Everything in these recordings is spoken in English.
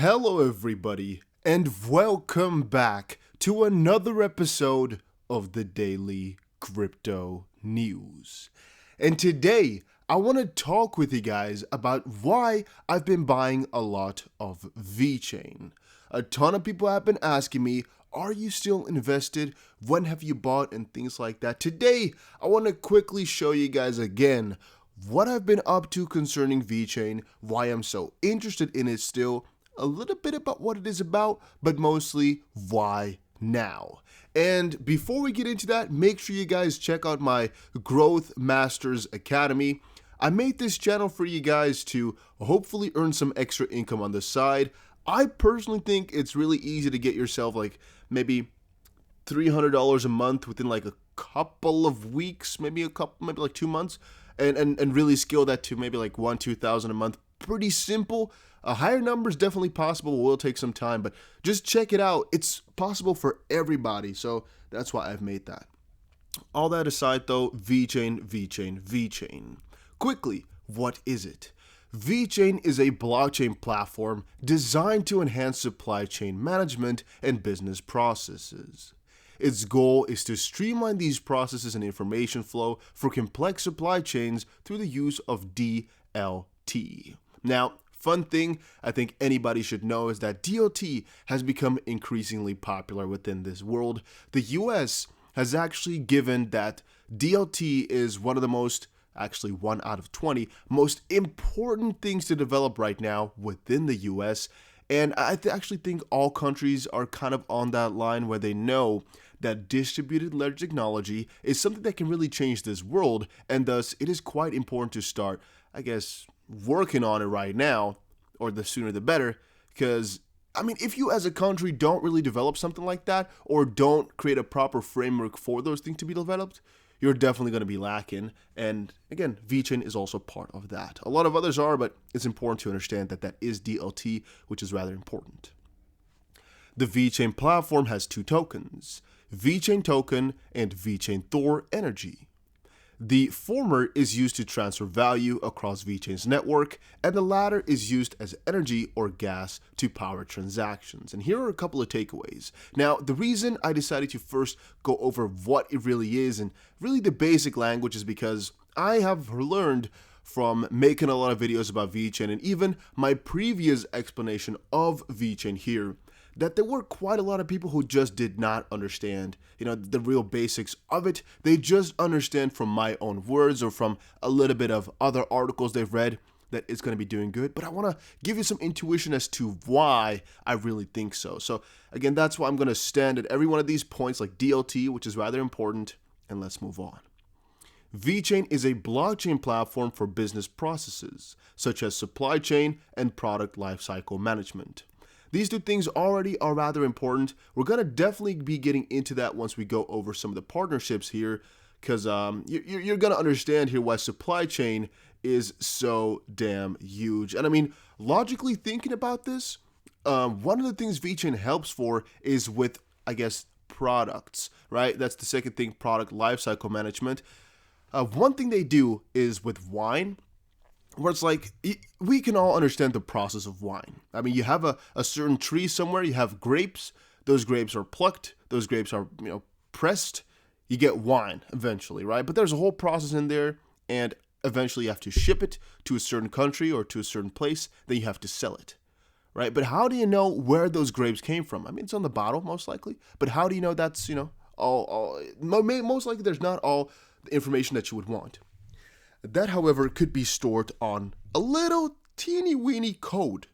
Hello, everybody, and welcome back to another episode of the Daily Crypto News. And today, I want to talk with you guys about why I've been buying a lot of Vechain. A ton of people have been asking me, are you still invested? When have you bought? And things like that. Today, I want to quickly show you guys again what I've been up to concerning Vechain, why I'm so interested in it still, a little bit about what it is about, but mostly why now. And before we get into that, make sure you guys check out my Growth Masters Academy. I made this channel for you guys to hopefully earn some extra income on the side. I personally think it's really easy to get yourself like maybe $300 a month within like a couple of weeks, maybe like 2 months, and really scale that to maybe like $1,000-2,000 a month. Pretty simple. A higher number is definitely possible. Will take some time, but just check it out. It's possible for everybody, so that's why I've made that. All that aside though, Vechain. Quickly, what is it? Vechain is a blockchain platform designed to enhance supply chain management and business processes. Its goal is to streamline these processes and information flow for complex supply chains through the use of DLT. Now, fun thing I think anybody should know is that DLT has become increasingly popular within this world. The US has actually given that DLT is one of the most, actually 1 out of 20, most important things to develop right now within the US. And I actually think all countries are kind of on that line where they know that distributed ledger technology is something that can really change this world, and thus it is quite important to start, I guess, working on it right now, or the sooner the better, because if you as a country don't really develop something like that, or don't create a proper framework for those things to be developed, you're definitely going to be lacking. And again, Vechain is also part of that. A lot of others are, but it's important to understand that that is DLT, which is rather important. The Vechain platform has 2 tokens, Vechain Token and Vechain Thor Energy. The former is used to transfer value across Vechain's network, and the latter is used as energy or gas to power transactions. And here are a couple of takeaways. Now, the reason I decided to first go over what it really is and really the basic language is because I have learned from making a lot of videos about Vechain and even my previous explanation of Vechain here, that there were quite a lot of people who just did not understand, the real basics of it. They just understand from my own words or from a little bit of other articles they've read that it's going to be doing good. But I want to give you some intuition as to why I really think so. So again, that's why I'm going to stand at every one of these points like DLT, which is rather important, and let's move on. Vechain is a blockchain platform for business processes, such as supply chain and product lifecycle management. These 2 things already are rather important. We're going to definitely be getting into that once we go over some of the partnerships here, because you're going to understand here why supply chain is so damn huge. And logically thinking about this, one of the things Vechain helps for is with, I guess, products, right? That's the second thing, product lifecycle management. One thing they do is with wine, where it's like, we can all understand the process of wine. You have a certain tree somewhere, you have grapes, those grapes are plucked, those grapes are, pressed, you get wine eventually, right? But there's a whole process in there, and eventually you have to ship it to a certain country or to a certain place, then you have to sell it, right? But how do you know where those grapes came from? It's on the bottle, most likely, but how do you know that's, most likely there's not all the information that you would want. That, however, could be stored on a little teeny weeny code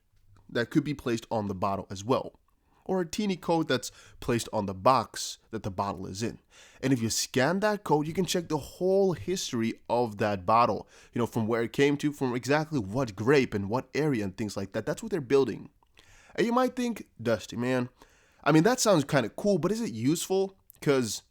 that could be placed on the bottle as well, or a teeny code that's placed on the box that the bottle is in. And if you scan that code, you can check the whole history of that bottle, from where it came to, from exactly what grape and what area and things like that. That's what they're building. And you might think, Dusty, man, that sounds kind of cool, but is it useful? Because,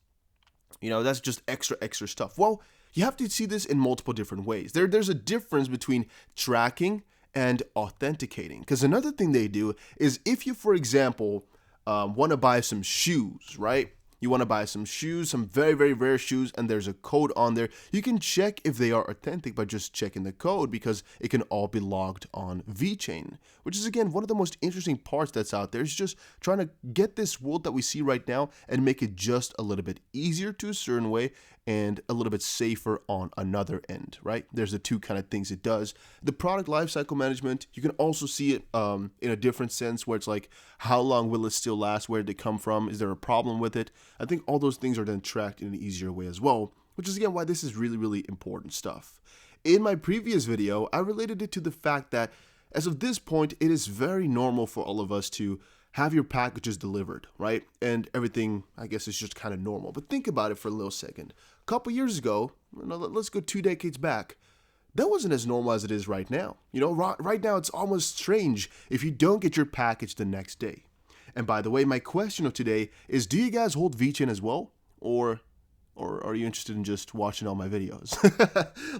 that's just extra stuff. Well, you have to see this in multiple different ways. There's a difference between tracking and authenticating. Because another thing they do is if you, for example, want to buy some shoes, right? you want to buy some shoes, some very, very rare shoes, and there's a code on there, you can check if they are authentic by just checking the code because it can all be logged on Vechain, which is, again, one of the most interesting parts that's out there. Is just trying to get this world that we see right now and make it just a little bit easier to a certain way and a little bit safer on another end, right? There's the two kind of things it does. The product lifecycle management, you can also see it in a different sense where it's like, how long will it still last? Where did it come from? Is there a problem with it? I think all those things are then tracked in an easier way as well, which is, again, why this is really, really important stuff. In my previous video, I related it to the fact that as of this point, it is very normal for all of us to have your packages delivered, right? And everything, I guess, is just kind of normal. But think about it for a little second. A couple years ago, let's go 2 decades back, that wasn't as normal as it is right now. Right now, it's almost strange if you don't get your package the next day. And by the way, my question of today is, do you guys hold Vechain as well? Or are you interested in just watching all my videos?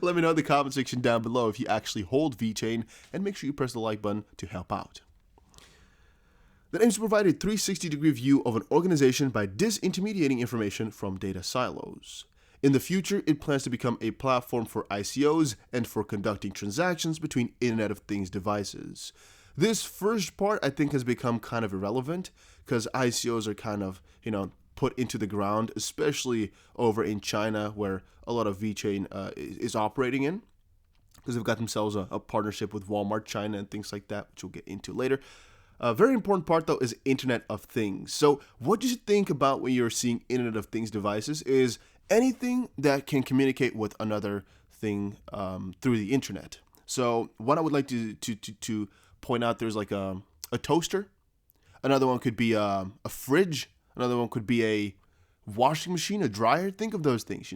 Let me know in the comment section down below if you actually hold Vechain, and make sure you press the like button to help out. That aims to provide a 360-degree view of an organization by disintermediating information from data silos. In the future, it plans to become a platform for ICOs and for conducting transactions between Internet of Things devices. This first part, I think, has become kind of irrelevant because ICOs are kind of, put into the ground, especially over in China where a lot of Vechain is operating in, because they've got themselves a partnership with Walmart China and things like that, which we'll get into later. A very important part, though, is Internet of Things. So what you should think about when you're seeing Internet of Things devices is anything that can communicate with another thing through the internet. So what I would like to point out, there's like a toaster. Another one could be a fridge. Another one could be a washing machine, a dryer. Think of those things,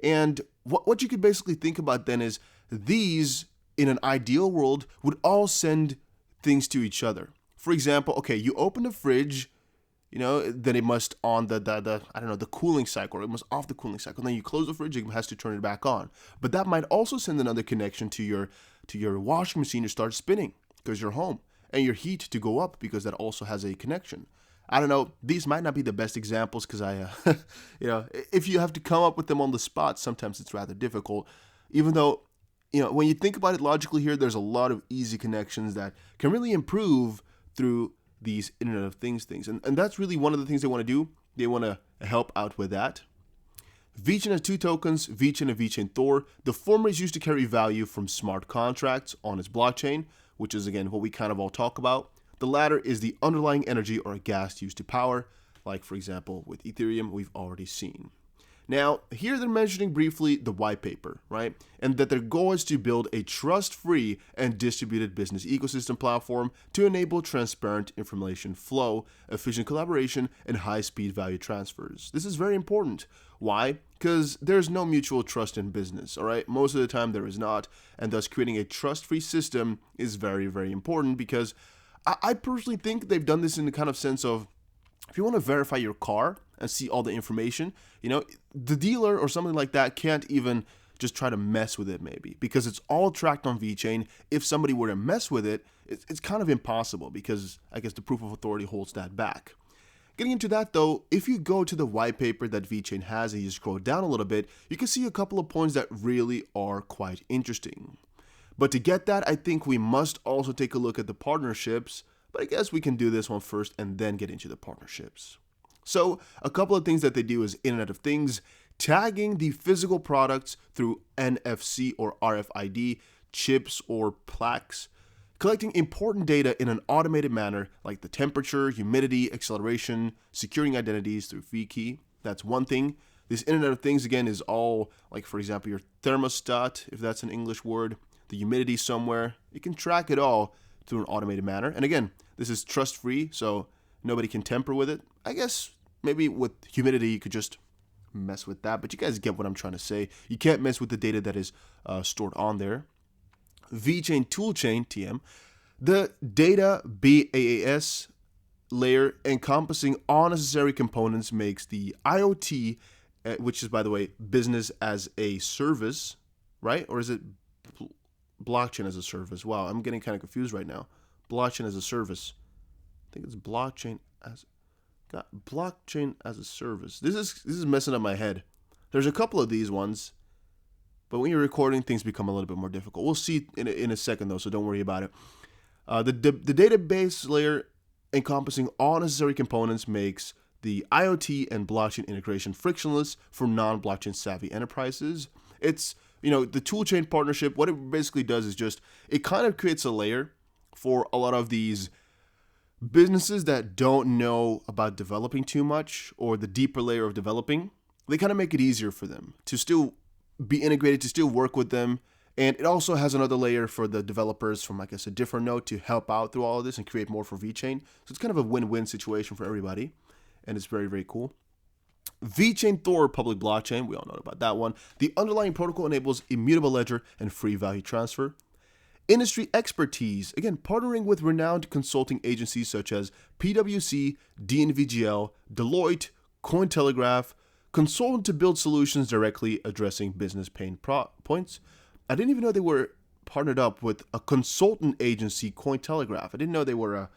And what you could basically think about then is these, in an ideal world, would all send things to each other. For example, okay, you open the fridge, then it must on the cooling cycle, or it must off the cooling cycle. Then you close the fridge, it has to turn it back on. But that might also send another connection to your washing machine to start spinning because you're home, and your heat to go up because that also has a connection. I don't know, these might not be the best examples because if you have to come up with them on the spot, sometimes it's rather difficult. Even though, when you think about it logically here, there's a lot of easy connections that can really improve through these Internet of Things. And that's really one of the things they want to do. They want to help out with that. Vechain has 2 tokens, Vechain and Vechain Thor. The former is used to carry value from smart contracts on its blockchain, which is, again, what we kind of all talk about. The latter is the underlying energy or gas used to power, like, for example, with Ethereum, we've already seen. Now, here they're mentioning briefly the white paper, right? And that their goal is to build a trust-free and distributed business ecosystem platform to enable transparent information flow, efficient collaboration, and high-speed value transfers. This is very important. Why? Because there's no mutual trust in business, all right? Most of the time there is not, and thus creating a trust-free system is very, very important because I personally think they've done this in the kind of sense of, if you want to verify your car and see all the information, the dealer or something like that can't even just try to mess with it maybe because it's all tracked on Vechain. If somebody were to mess with it, it's kind of impossible because I guess the proof of authority holds that back. Getting into that though, if you go to the white paper that Vechain has and you scroll down a little bit, you can see a couple of points that really are quite interesting. But to get that, I think we must also take a look at the partnerships. But I guess we can do this one first and then get into the partnerships. So a couple of things that they do is Internet of Things, tagging the physical products through NFC or RFID, chips or plaques, collecting important data in an automated manner like the temperature, humidity, acceleration, securing identities through VKey. That's one thing. This Internet of Things, again, is all like, for example, your thermostat, if that's an English word, the humidity somewhere. You can track it all through an automated manner. And again, this is trust-free, so nobody can tamper with it. I guess maybe with humidity, you could just mess with that, but you guys get what I'm trying to say. You can't mess with the data that is stored on there. Vechain toolchain, TM, the data BaaS layer encompassing all necessary components makes the IoT, which is, by the way, business as a service, right? Or is it blockchain as a service? Wow, I'm getting kind of confused right now. Blockchain as a service. I think it's blockchain as... Got blockchain as a service. This is messing up my head. There's a couple of these ones, but when you're recording, things become a little bit more difficult. We'll see in a second though, so don't worry about it. The database layer encompassing all necessary components makes the IoT and blockchain integration frictionless for non-blockchain savvy enterprises. It's, the toolchain partnership, what it basically does is just, it kind of creates a layer for a lot of these businesses that don't know about developing too much or the deeper layer of developing. They kind of make it easier for them to still be integrated, to still work with them. And it also has another layer for the developers from, I guess, a different node to help out through all of this and create more for Vechain. So it's kind of a win-win situation for everybody. And it's very, very cool. Vechain Thor public blockchain, we all know about that one. The underlying protocol enables immutable ledger and free value transfer. Industry expertise, again, partnering with renowned consulting agencies such as PwC, DNVGL, Deloitte, Cointelegraph, consultant to build solutions directly addressing business pain points. I didn't even know they were partnered up with a consultant agency, Cointelegraph. I didn't know they were a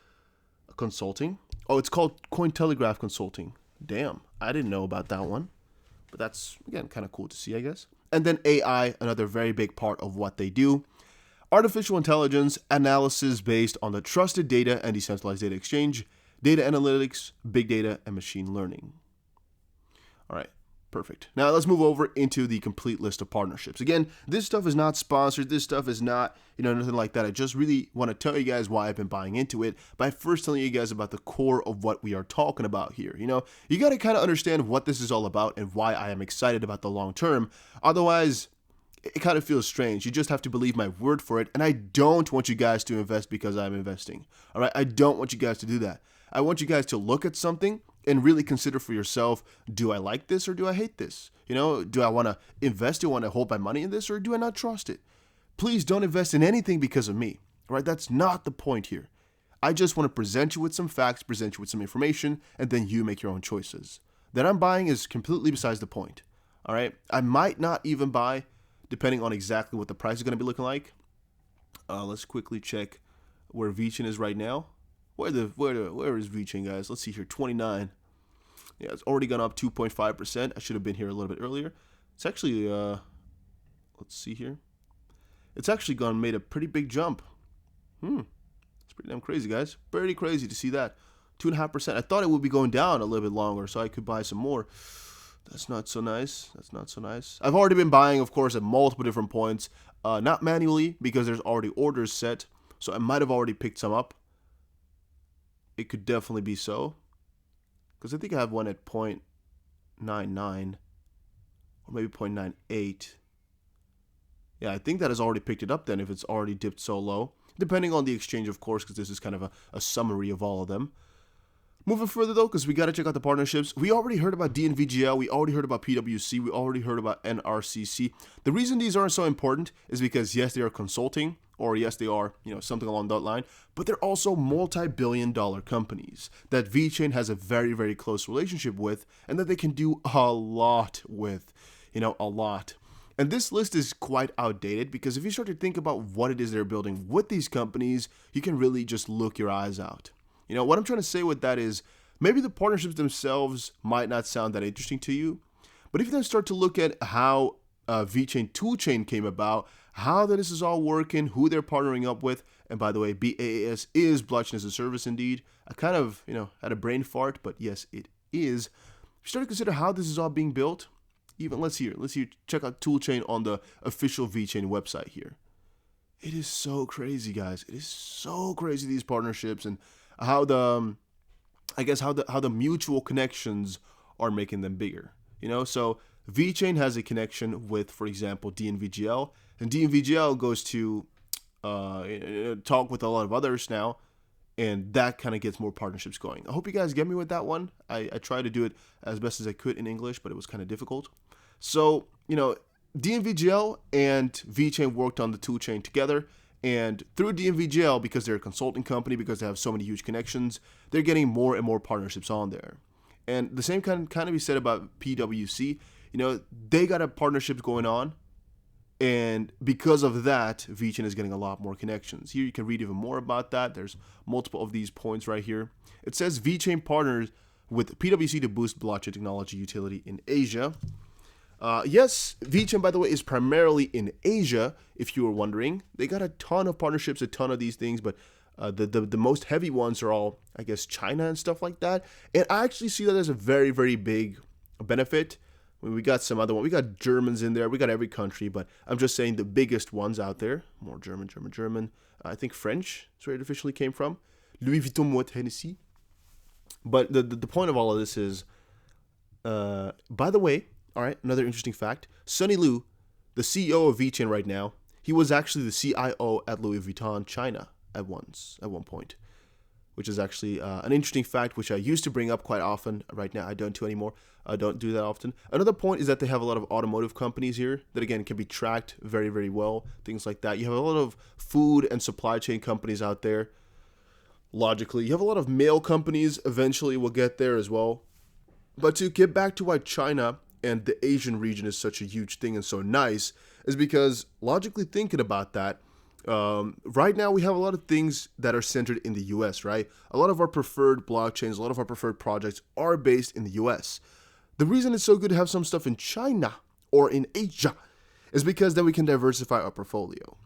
consulting. Oh, it's called Cointelegraph Consulting. Damn, I didn't know about that one. But that's, again, kind of cool to see, I guess. And then AI, another very big part of what they do. Artificial intelligence analysis based on the trusted data and decentralized data exchange, data analytics, big data, and machine learning. All right, perfect. Now let's move over into the complete list of partnerships. Again, this stuff is not sponsored. This stuff is not, nothing like that. I just really want to tell you guys why I've been buying into it by first telling you guys about the core of what we are talking about here. You got to kind of understand what this is all about and why I am excited about the long term. Otherwise, it kind of feels strange. You just have to believe my word for it. And I don't want you guys to invest because I'm investing. All right. I don't want you guys to do that. I want you guys to look at something and really consider for yourself, do I like this or do I hate this? Do I want to invest? Do I want to hold my money in this or do I not trust it? Please don't invest in anything because of me. All right. That's not the point here. I just want to present you with some facts, present you with some information, and then you make your own choices. That I'm buying is completely besides the point. All right. I might not even buy, depending on exactly what the price is going to be looking like. Let's quickly check where Vechain is right now. Where is Vechain, guys? Let's see here, 29. Yeah, it's already gone up 2.5%. I should have been here a little bit earlier. It's actually, let's see here. It's actually made a pretty big jump. It's pretty damn crazy, guys. Pretty crazy to see that. 2.5%. I thought it would be going down a little bit longer so I could buy some more. That's not so nice. That's not so nice. I've already been buying, of course, at multiple different points. Not manually because there's already orders set. So I might have already picked some up. It could definitely be so. Because I think I have one at 0.99 or maybe 0.98. Yeah, I think that has already picked it up then if it's already dipped so low. Depending on the exchange, of course, because this is kind of a summary of all of them. Moving further, though, because we got to check out the partnerships. We already heard about DNVGL. We already heard about PwC. We already heard about NRCC. The reason these aren't so important is because, yes, they are consulting, or yes, they are, something along that line, but they're also multi-billion-dollar companies that Vechain has a very, very close relationship with and that they can do a lot with, a lot. And this list is quite outdated because if you start to think about what it is they're building with these companies, you can really just look your eyes out. What I'm trying to say with that is maybe the partnerships themselves might not sound that interesting to you, but if you then start to look at how Vechain Toolchain came about, how that this is all working, who they're partnering up with, and by the way, BAAS is blockchain as a service indeed. I kind of, had a brain fart, but yes, it is. If you start to consider how this is all being built, let's check out Toolchain on the official Vechain website here. It is so crazy, guys. It is so crazy, these partnerships and how the mutual connections are making them bigger. So Vechain has a connection with, for example, DNVGL, and DNVGL goes to talk with a lot of others now, and that kind of gets more partnerships going. I hope you guys get me with that one. I tried to do it as best as I could in English, but it was kind of difficult. So, DNVGL and Vechain worked on the Toolchain together. And through DNVGL, because they're a consulting company, because they have so many huge connections, they're getting more and more partnerships on there. And the same can kind of be said about PwC. They got a partnerships going on. And because of that, Vechain is getting a lot more connections. Here you can read even more about that. There's multiple of these points right here. It says Vechain partners with PwC to boost blockchain technology utility in Asia. Yes, Vechain, by the way, is primarily in Asia, if you were wondering. They got a ton of partnerships, a ton of these things, but the most heavy ones are all, I guess, China and stuff like that. And I actually see that as a very, very big benefit. I mean, we got some other one. We got Germans in there. We got every country, but I'm just saying the biggest ones out there. More German. I think French is where it officially came from. Louis Vuitton, Moet Hennessy. But the point of all of this is, by the way, all right, another interesting fact. Sunny Lu, the CEO of Vechain right now, he was actually the CIO at Louis Vuitton China at one point, which is actually an interesting fact, which I used to bring up quite often. Right now, I don't do anymore. I don't do that often. Another point is that they have a lot of automotive companies here that, again, can be tracked very, very well, things like that. You have a lot of food and supply chain companies out there, logically. You have a lot of mail companies, eventually we'll get there as well. But to get back to why China and the Asian region is such a huge thing and so nice is because, logically thinking about that, right now we have a lot of things that are centered in the US, right? A lot of our preferred blockchains, a lot of our preferred projects are based in the US. The reason it's so good to have some stuff in China or in Asia is because then we can diversify our portfolio.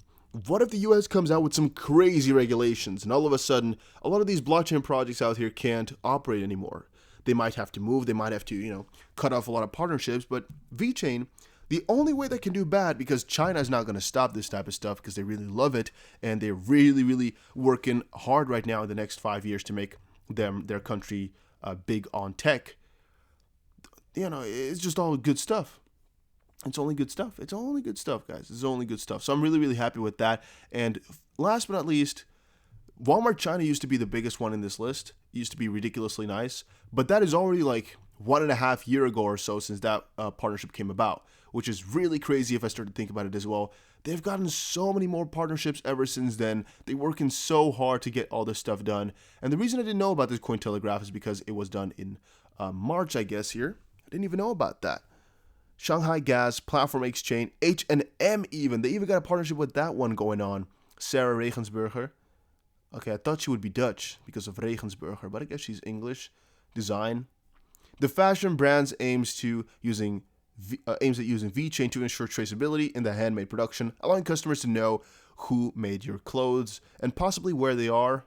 What if the US comes out with some crazy regulations and all of a sudden a lot of these blockchain projects out here can't operate anymore? They might have to move, they might have to, cut off a lot of partnerships, but Vechain, the only way they can do bad, because China is not going to stop this type of stuff because they really love it and they're really, really working hard right now in the next 5 years to make their country big on tech. It's just all good stuff. It's only good stuff. It's only good stuff, guys. It's only good stuff. So I'm really, really happy with that. And last but not least, Walmart China used to be the biggest one in this list. It used to be ridiculously nice. But that is already like 1.5 years ago or so since that partnership came about, which is really crazy if I start to think about it as well. They've gotten so many more partnerships ever since then. They're working so hard to get all this stuff done. And the reason I didn't know about this Cointelegraph is because it was done in March, I guess, here. I didn't even know about that. Shanghai Gas, Platform Exchange, H&M even. They even got a partnership with that one going on. Sarah Regensburger. Okay, I thought she would be Dutch because of Regensburger, but I guess she's English. Design. The fashion brands aims at using Vechain to ensure traceability in the handmade production, allowing customers to know who made your clothes and possibly where they are.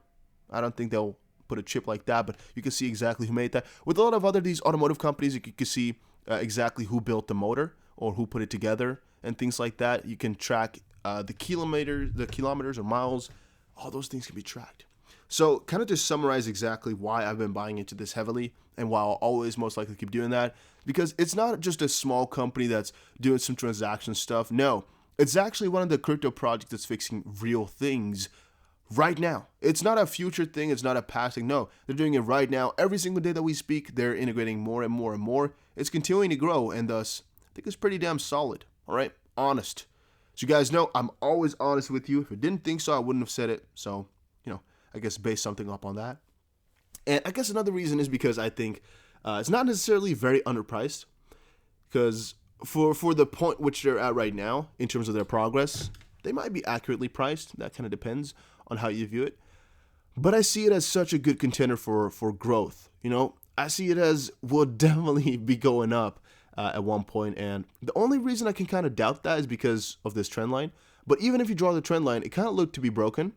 I don't think they'll put a chip like that, but you can see exactly who made that. With a lot of other these automotive companies, you can see exactly who built the motor or who put it together and things like that. You can track the kilometers or miles. All those things can be tracked. So kind of to summarize exactly why I've been buying into this heavily and why I'll always most likely keep doing that, because it's not just a small company that's doing some transaction stuff. No, it's actually one of the crypto projects that's fixing real things right now. It's not a future thing. It's not a past thing. No, they're doing it right now. Every single day that we speak, they're integrating more and more and more. It's continuing to grow, and thus, I think it's pretty damn solid. All right? Honest. So you guys know, I'm always honest with you. If I didn't think so, I wouldn't have said it. So, I guess base something up on that. And I guess another reason is because I think it's not necessarily very underpriced, because for the point which they're at right now in terms of their progress, they might be accurately priced. That kind of depends on how you view it. But I see it as such a good contender for growth. I see it as will definitely be going up at one point. And the only reason I can kind of doubt that is because of this trend line. But even if you draw the trend line, it kind of looked to be broken.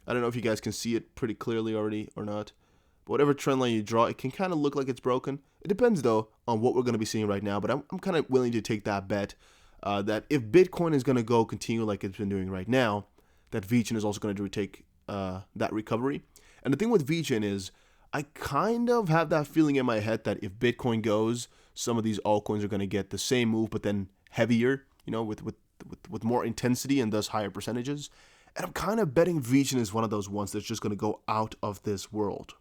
I don't know if you guys can see it pretty clearly already or not. But whatever trend line you draw, it can kind of look like it's broken. It depends, though, on what we're going to be seeing right now. But I'm kind of willing to take that bet that if Bitcoin is going to continue like it's been doing right now, that Vechain is also going to take that recovery. And the thing with Vechain is I kind of have that feeling in my head that if Bitcoin goes, some of these altcoins are going to get the same move, but then heavier, with more intensity and thus higher percentages. And I'm kind of betting Vechain is one of those ones that's just going to go out of this world.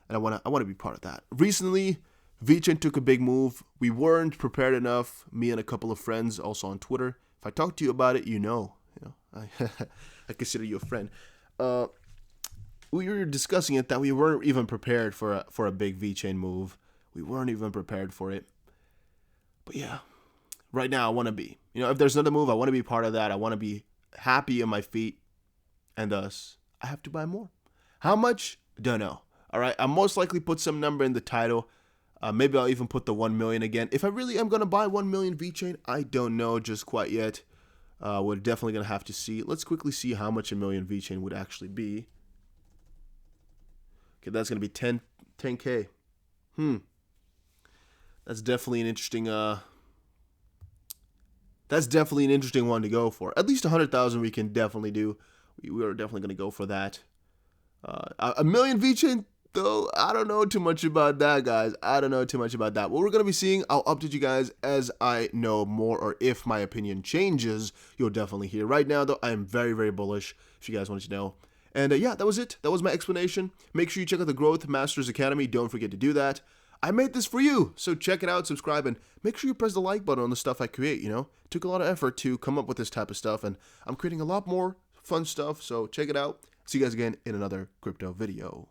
And I want to be part of that. Recently, Vechain took a big move. We weren't prepared enough, me and a couple of friends also on Twitter. If I talk to you about it, I consider you a friend. We were discussing it that we weren't even prepared for a big Vechain move. We weren't even prepared for it. But yeah, right now I want to be. If there's another move, I want to be part of that. I want to be happy on my feet, and thus I have to buy more. How much? Don't know. All right, I'll most likely put some number in the title. Maybe I'll even put the 1 million again. If I really am going to buy 1 million Vechain, I don't know just quite yet. We're definitely going to have to see. Let's quickly see how much a million Vechain would actually be. Okay, that's going to be 10K. That's definitely an interesting one to go for. At least 100,000 we can definitely do. We are definitely going to go for that. A million Vechain, though, I don't know too much about that, guys. I don't know too much about that. What we're going to be seeing, I'll update you guys as I know more, or if my opinion changes, you'll definitely hear. Right now, though, I am very, very bullish, if you guys wanted to know. And yeah, that was it. That was my explanation. Make sure you check out the Growth Masters Academy. Don't forget to do that. I made this for you, so check it out, subscribe, and make sure you press the like button on the stuff I create, you know? It took a lot of effort to come up with this type of stuff, and I'm creating a lot more fun stuff, so check it out. See you guys again in another crypto video.